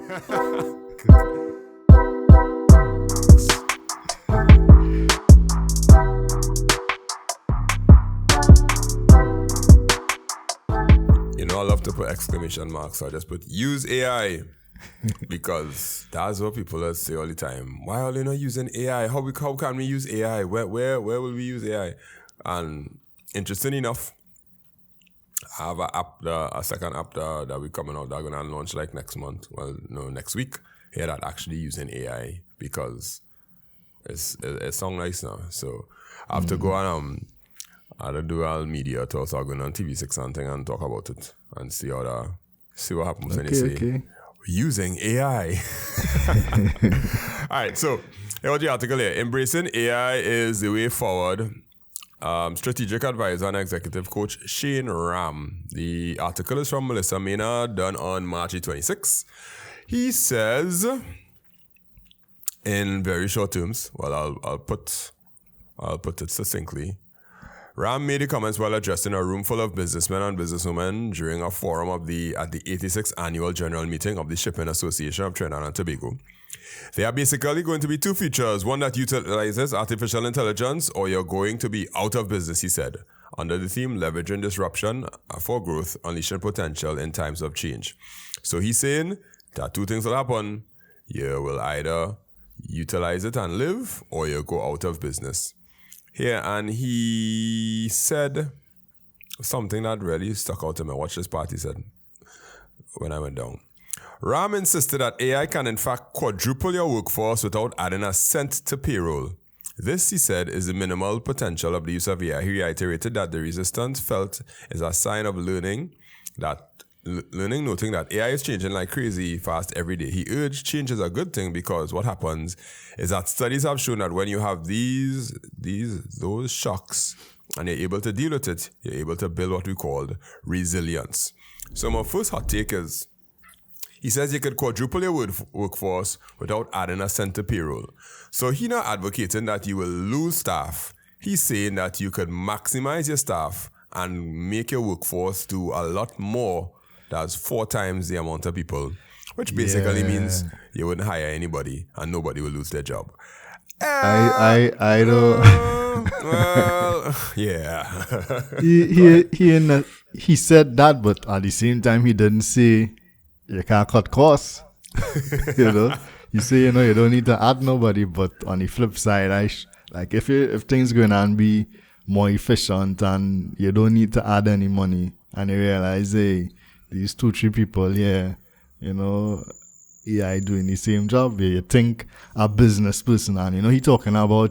You know, I love to put exclamation marks, so I just put use AI. Because that's what people say all the time. Why are they not using AI? How can we use AI? Where will we use AI? And interesting enough, I have a second app that we're coming out that are going to launch like next month. Well, no, next week. Here that actually using AI because it sounds nice now. So I have to go and I do all media talks. I'm going on TV6 and thing and talk about it and see what happens when they say using AI. All right, so here's the article here. Embracing AI is the way forward. Strategic advisor and executive coach Shane Ram. The article is from Melissa Maynard, done on March 26. He says, in very short terms, well, I'll put it succinctly. Ram made the comments while addressing a room full of businessmen and businesswomen during a forum at the 86th annual general meeting of the Shipping Association of Trinidad and Tobago. There are basically going to be two features, one that utilizes artificial intelligence or you're going to be out of business, he said, under the theme leveraging disruption for growth, unleashing potential in times of change. So he's saying that two things will happen. You will either utilize it and live or you go out of business. Here, and he said something that really stuck out to me. Watch this part he said when I went down. Ram insisted that AI can in fact quadruple your workforce without adding a cent to payroll. This, he said, is the minimal potential of the use of AI. He reiterated that the resistance felt is a sign of learning, noting that AI is changing like crazy fast every day. He urged change is a good thing because what happens is that studies have shown that when you have those shocks and you're able to deal with it, you're able to build what we call resilience. So my first hot take is, he says you could quadruple your workforce without adding a cent to payroll. So he's not advocating that you will lose staff. He's saying that you could maximize your staff and make your workforce do a lot more. That's 4 times the amount of people, which basically means you wouldn't hire anybody and nobody will lose their job. I don't. Well, yeah. He said that, but at the same time, he didn't say you can't cut costs. You know, you say you don't need to add nobody, but on the flip side, like if things going on be more efficient and you don't need to add any money, and you realize, hey, these 2-3 people here, AI doing the same job. You think a business person, and he talking about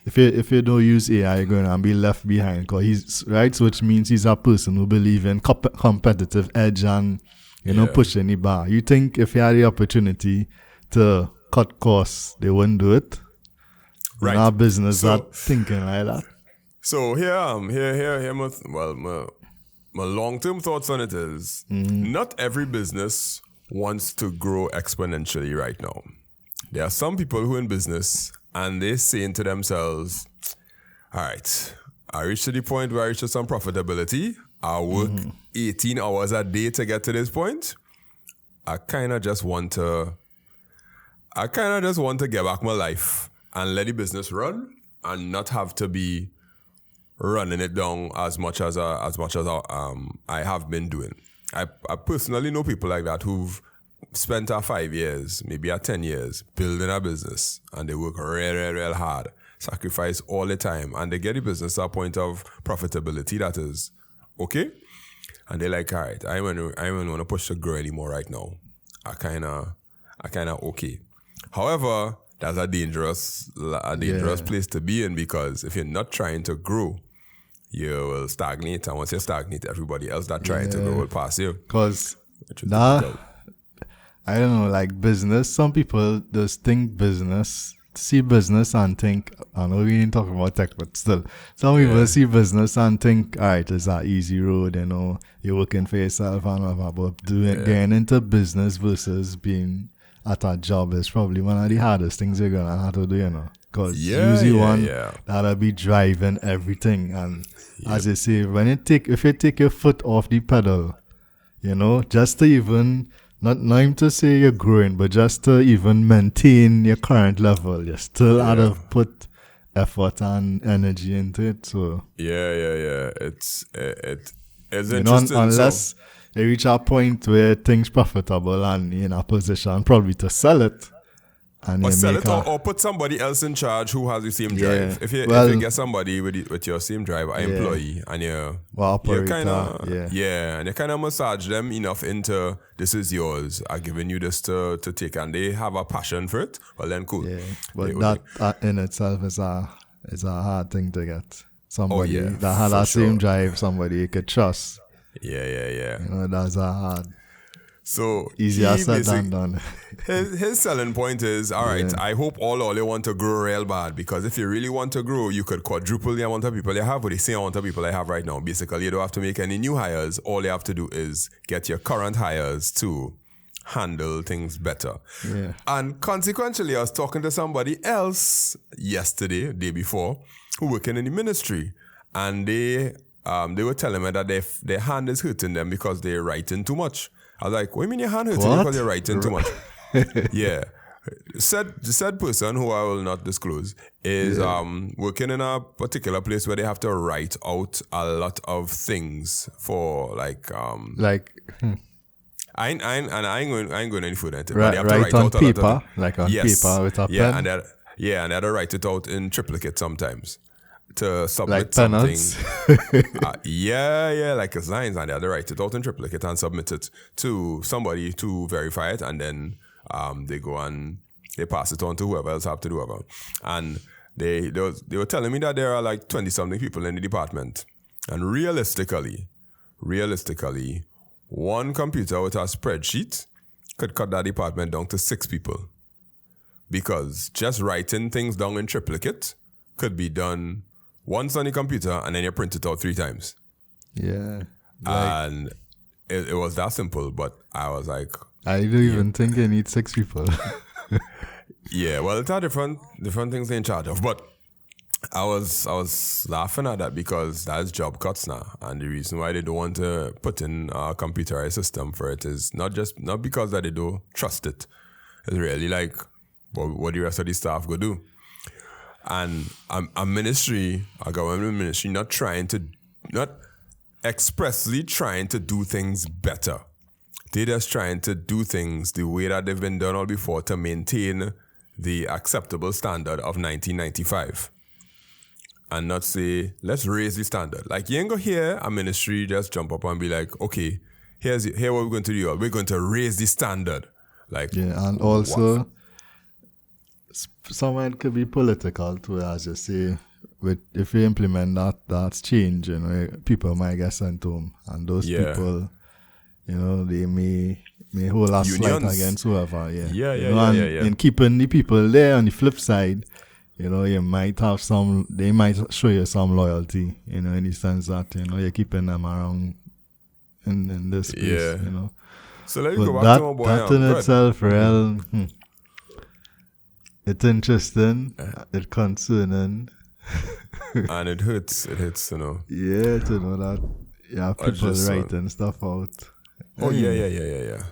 if you don't use AI, you're going to be left behind. Cause he's right, so which means he's a person who believes in competitive edge and pushing the bar. You think if you had the opportunity to cut costs, they wouldn't do it? Right. Our business not thinking like that. So my long-term thoughts on it is not every business wants to grow exponentially right now. There are some people who are in business and they're saying to themselves, all right, I reached to the point where I reached some profitability. I work 18 hours a day to get to this point. I kind of just want to get back my life and let the business run and not have to be running it down as much as I have been doing. I personally know people like that who've spent 5 years, maybe 10 years building a business, and they work real hard, sacrifice all the time, and they get the business to a point of profitability that is okay, and they're like, all right, I don't want to push the grow anymore right now. I kind of okay. However, that's a dangerous place to be in, because if you're not trying to grow, you will stagnate, and once you stagnate, everybody else that trying to grow will pass you. Because I don't know, like business, some people just think see business and think, I know we ain't talking about tech, but still, some people see business and think, all right, it's an easy road, you're working for yourself and all that, but getting into business versus being at a job is probably one of the hardest things you're going to have to do, because usually that'll be driving everything, and as you say, if you take your foot off the pedal, just to even not even to say you're growing, but just to even maintain your current level, you still had to put effort and energy into it. So it's you know, interesting. unless you reach a point where things profitable and you're in a position probably to sell it. And or sell it or put somebody else in charge who has the same drive. If you get somebody with your same drive, an employee, and you're kind of and you kind of massage them enough into this is yours. I'm giving you this to take, and they have a passion for it. Well, then cool. Yeah, but that in itself is a hard thing to get. Somebody that had that same drive, somebody you could trust. Yeah. You know, that's a hard. So easier said than done. His selling point is, all right, I hope all you want to grow real bad, because if you really want to grow, you could quadruple the amount of people you have with the same amount of people I have right now. Basically, you don't have to make any new hires. All you have to do is get your current hires to handle things better. Yeah. And consequently, I was talking to somebody else yesterday, day before, who working in the ministry, and they were telling me that their hand is hurting them because they're writing too much. I was like, what do you mean your hand hurts because you're writing too much? Yeah. Said person, who I will not disclose, is working in a particular place where they have to write out a lot of things for I ain't going any further into it. But they have to write on out paper, a lot of, like on paper with a pen. And they had to write it out in triplicate sometimes to submit like something. Like it's lines, and they had to write it out in triplicate and submit it to somebody to verify it, and then they go and they pass it on to whoever else have to do whatever. And they were telling me that there are like 20-something people in the department, and realistically, one computer with a spreadsheet could cut that department down to 6 people, because just writing things down in triplicate could be done once on the computer, and then you print it out 3 times. Yeah. And it was that simple, but I was like, I don't even think I need 6 people. Yeah, well, it's are different things they're in charge of. But I was laughing at that, because that's job cuts now. And the reason why they don't want to put in a computerized system for it is not because that they don't trust it. It's really like what the rest of the staff go do. And a government ministry, not expressly trying to do things better. They're just trying to do things the way that they've been done all before to maintain the acceptable standard of 1995. And not say, let's raise the standard. Like, you ain't gonna hear a ministry just jump up and be like, okay, here what we're going to do. We're going to raise the standard. Like, yeah, and also someone could be political too, as you say. If you implement that's change, you know, people might get sent home, and those people, you know, they may hold a slight against whoever. And keeping the people there on the flip side, you know, they might show you some loyalty, you know, in the sense that, you know, you're keeping them around in this space, you know. So let me go back to my boy. That in itself, it's interesting, it's concerning. And it hurts, you know. Yeah, to know that people writing stuff out. Oh, yeah.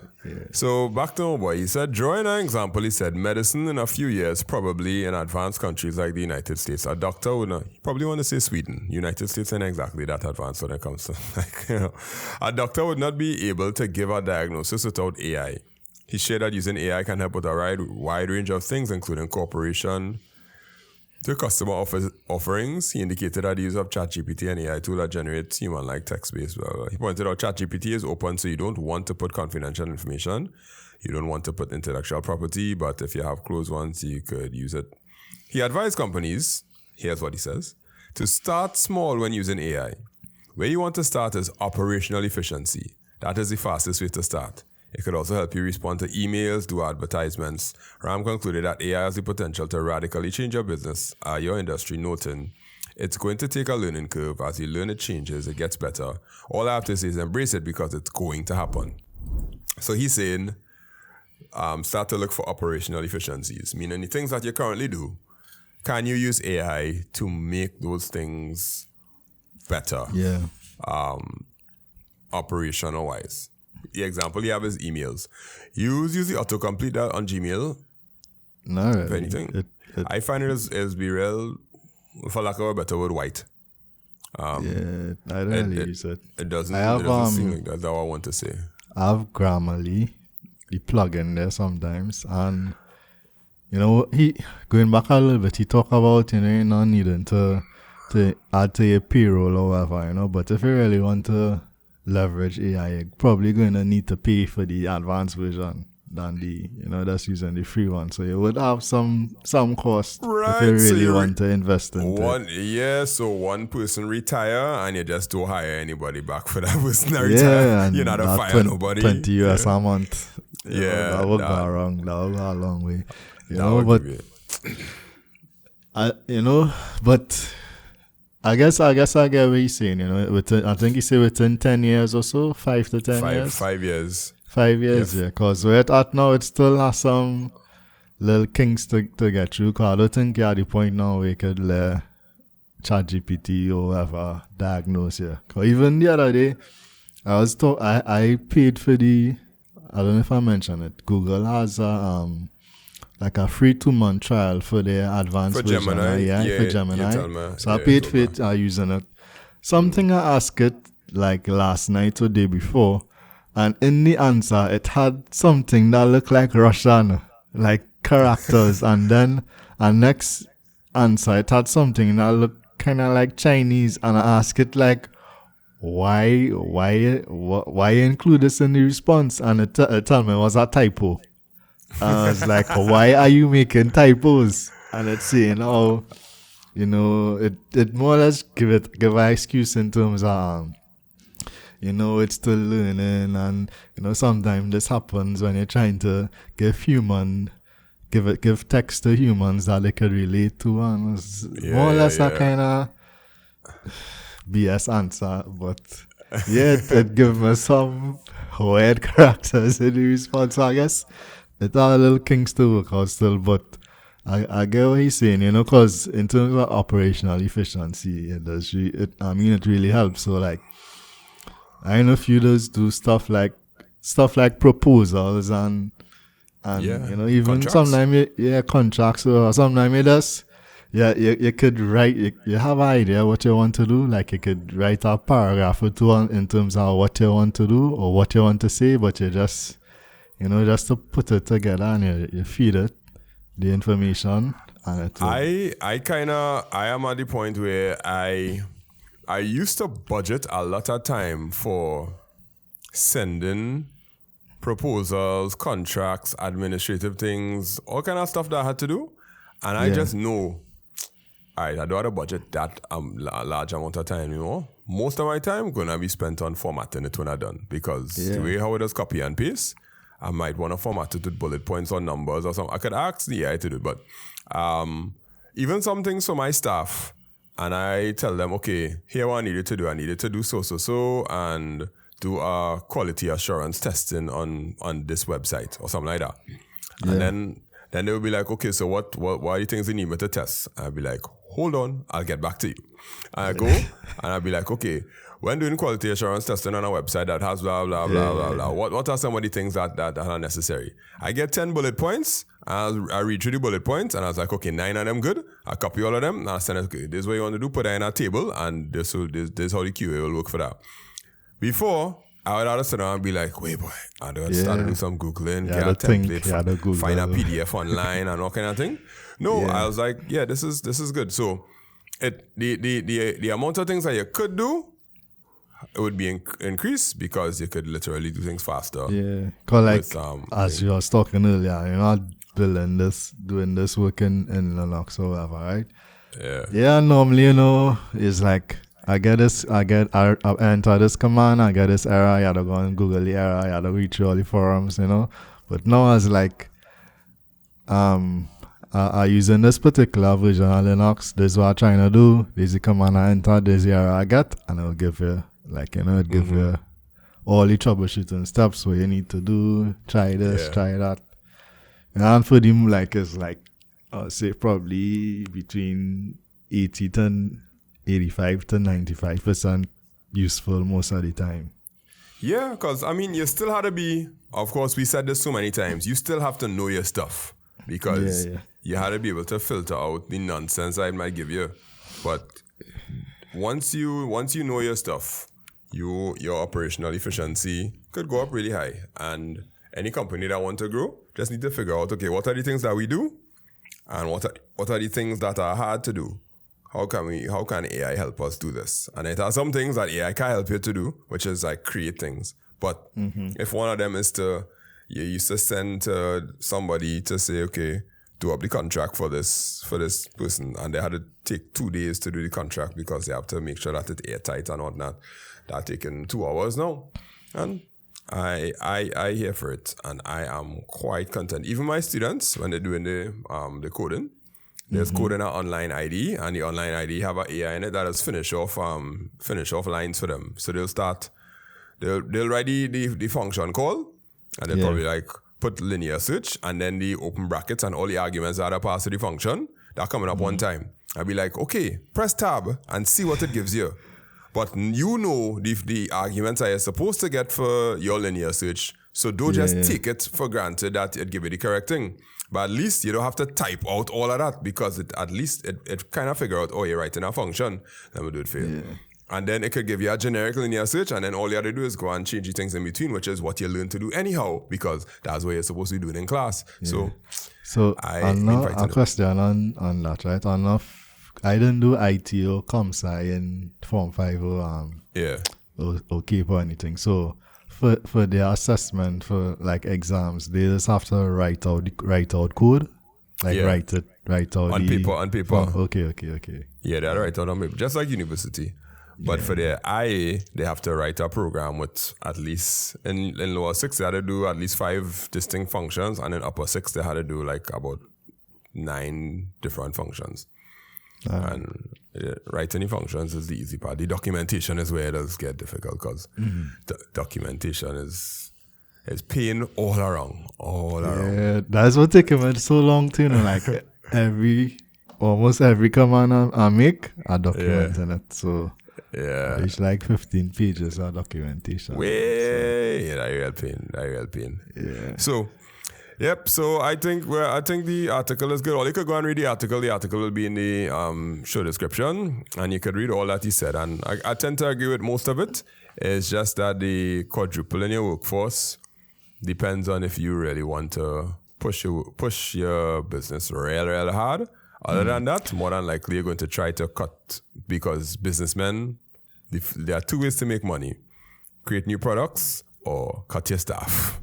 So back to my boy. He said, drawing an example, he said, medicine in a few years, probably in advanced countries like the United States. A doctor would not, probably want to say Sweden. United States ain't exactly that advanced when it comes to, a doctor would not be able to give a diagnosis without AI. He shared that using AI can help with a wide range of things, including cooperation to customer offerings. He indicated that the use of ChatGPT and AI tool that generates human-like text-based. He pointed out ChatGPT is open, so you don't want to put confidential information. You don't want to put intellectual property, but if you have closed ones, you could use it. He advised companies, here's what he says, to start small when using AI. Where you want to start is operational efficiency. That is the fastest way to start. It could also help you respond to emails, do advertisements. Ram concluded that AI has the potential to radically change your business, your industry, noting it's going to take a learning curve. As you learn, it changes, it gets better. All I have to say is embrace it, because it's going to happen. So he's saying, start to look for operational efficiencies, meaning the things that you currently do, can you use AI to make those things better? Yeah. Operational-wise. the example you have is emails. Use the autocomplete that on Gmail, No, if anything. I find it is be real, for lack of a better word, white. I don't really use it. It doesn't I have, seem like that's all I want to say. I have Grammarly, the plugin there sometimes, and you know, he going back a little bit, he talk about, you know, you're not needing to add to your payroll or whatever, you know, but if you really want to leverage AI, you're probably going to need to pay for the advanced version than the, you know, that's using the free one. So you would have some cost if you really want to invest into it. Yeah, so one person retire and you just don't hire anybody back for that person to retire. Yeah, You're not a fire nobody. 20 US a month. Yeah, that would go wrong. That would go a long way. But I guess I get what you're saying, you know. I think you say within 10 years or so, 5 to 10 years. 5 years. 5 years, yeah. Because we're at now, it still has some little kinks to get through. Because I don't think you're at the point now where you could let ChatGPT or whatever diagnose you. Because even the other day, I paid for I don't know if I mentioned it. Google has like a free 2-month trial for their advanced version. Gemini. For Gemini. So I paid for it, using it. Something I asked it like last night or day before, and in the answer, it had something that looked like Russian, like characters, and then next answer, it had something that looked kind of like Chinese, and I asked it like, why include this in the response? And it told me it was a typo. I was like, why are you making typos? And it's saying, oh, you know, it more or less give an excuse in terms of, you know, it's still learning, and you know, sometimes this happens when you're trying to give text to humans that they could relate to, and it's more or less a kind of BS answer, but yeah, it gave me some weird characters in the response. So I guess it had a little kinks to work out still, but I get what he's saying, you know, because in terms of operational efficiency, it really helps. So like, I know if you just do stuff like proposals and you know, even sometimes contracts, or sometimes you just you could write, you have an idea what you want to do, like you could write a paragraph or two in terms of what you want to do or what you want to say, but you just, you know, just to put it together and you feed it the information, and it will. I am at the point where I used to budget a lot of time for sending proposals, contracts, administrative things, all kind of stuff that I had to do. And I just know, all right, I don't have to budget that a large amount of time, you know. Most of my time going to be spent on formatting it when I'm done. Because the way how it does copy and paste, I might want to format it with bullet points or numbers or something. I could ask the AI to do it, but even some things for my staff, and I tell them, okay, here what I needed to do. I needed to do so, and do a quality assurance testing on this website or something like that. Yeah. And then they will be like, okay, so what are the things you need me to test? I'll be like, hold on, I'll get back to you. And I go, and I'll be like, okay, when doing quality assurance testing on a website that has blah, blah, blah, blah, blah, what are some of the things that are necessary? I get 10 bullet points, I read through the bullet points, and I was like, okay, 9 of them good. I copy all of them, and I send it, okay, this is what you want to do, put that in a table, and this how the QA will work for that. Before, I would have to sit down and be like, wait, boy, I got to start to do some Googling, get a template, find a PDF online, and all kind of thing. No, I was like, yeah, this is good. So, the amount of things that you could do, it would be increased because you could literally do things faster. Yeah, because like as you was talking earlier, you're not doing this work in Linux or whatever, right? Yeah. Yeah, normally, you know, it's like I enter this command, I get this error, I had to go and Google the error, I had to read through all the forums, you know. But now it's like I using this particular version of Linux, this is what I'm trying to do, this is the command I enter, this is the error I get, and it'll give you, like, you know, it give you all the troubleshooting steps what you need to do, try this, try that. And for them, like, it's like, I'll say probably between 85 to 95% useful most of the time. Yeah, because I mean, you still had to be, of course, we said this so many times, you still have to know your stuff because you had to be able to filter out the nonsense I might give you. But once you know your stuff, your operational efficiency could go up really high. And any company that want to grow just need to figure out, okay, what are the things that we do? And what are the things that are hard to do? How can AI help us do this? And it has some things that AI can help you to do, which is like create things. But if one of them is you used to send to somebody to say, okay, do up the contract for this person, and they had to take 2 days to do the contract because they have to make sure that it's airtight and whatnot. That taking 2 hours now. And I here for it, and I am quite content. Even my students, when they're doing the coding, there's coding an online ID, and the online ID have an AI in it that is finish off lines for them. So they'll write the function call, and they'll probably like put linear search, and then the open brackets and all the arguments that are passed to the function that are coming up one time. I'll be like, okay, press tab and see what it gives you. But you know the arguments that you're supposed to get for your linear search. So don't just take it for granted that it give you the correct thing. But at least you don't have to type out all of that because it kind of figure out, oh, you're writing a function. Let me do it for you. Yeah. And then it could give you a generic linear search, and then all you have to do is go and change the things in between, which is what you learn to do anyhow, because that's what you're supposed to be doing in class. Yeah. So a question on that, right? I didn't do IT or ComSci in Form 5 or CAPE or anything. So for their assessment for like exams, they just have to write out code, like write out on paper. Oh, okay. Yeah, they have to write out on paper, just like university. But for their IA, they have to write a program with at least, in lower 6, they had to do at least 5 distinct functions, and in upper 6, they had to do like about 9 different functions. And writing the functions is the easy part. The documentation is where it does get difficult, because the documentation is pain all around. Yeah, that's what taking me so long to, like almost every command I make, I document in it. So it's like 15 pages of documentation. That real pain. Yeah. So. Yep. So I think the article is good. Or you could go and read the article. The article will be in the show description, and you could read all that he said. And I tend to agree with most of it. It's just that the quadruple in your workforce depends on if you really want to push your business real hard. Other than that, more than likely you're going to try to cut, because businessmen, there are 2 ways to make money: create new products or cut your staff.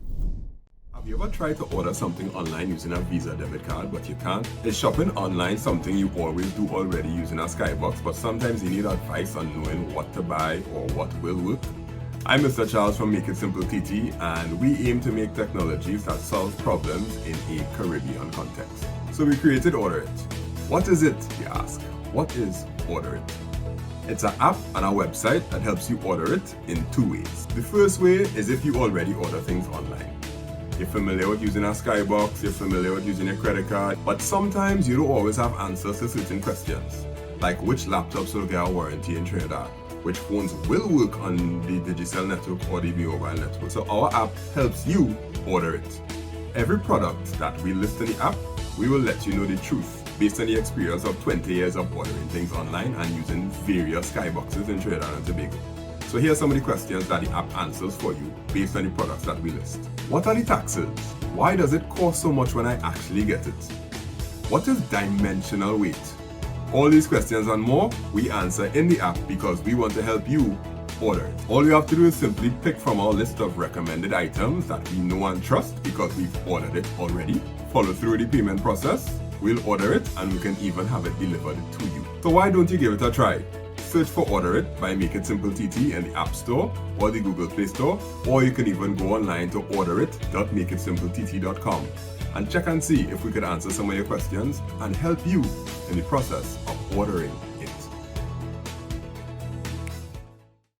Have you ever tried to order something online using a Visa debit card, but you can't? Is shopping online something you always do already using a Skybox, but sometimes you need advice on knowing what to buy or what will work? I'm Mr. Charles from makeITsimpleTT, and we aim to make technologies that solve problems in a Caribbean context. So we created Order It. What is it, you ask? What is Order It? It's an app and a website that helps you order it in 2 ways. The first way is if you already order things online. You're familiar with using a Skybox, you're familiar with using a credit card, but sometimes you don't always have answers to certain questions, like which laptops will get a warranty in Trinidad, which phones will work on the Digicel network or the mobile network. So our app helps you order it. Every product that we list in the app, we will let you know the truth based on the experience of 20 years of ordering things online and using various Skyboxes in Trinidad and Tobago. So here are some of the questions that the app answers for you based on the products that we list. What are the taxes? Why does it cost so much when I actually get it? What is dimensional weight? All these questions and more we answer in the app because we want to help you order it. All you have to do is simply pick from our list of recommended items that we know and trust because we've ordered it already. Follow through the payment process. We'll order it, and we can even have it delivered to you. So why don't you give it a try? Search for Order It by makeITsimpleTT in the App Store or the Google Play Store, or you can even go online to orderit.makeITsimpleTT.com and check and see if we could answer some of your questions and help you in the process of ordering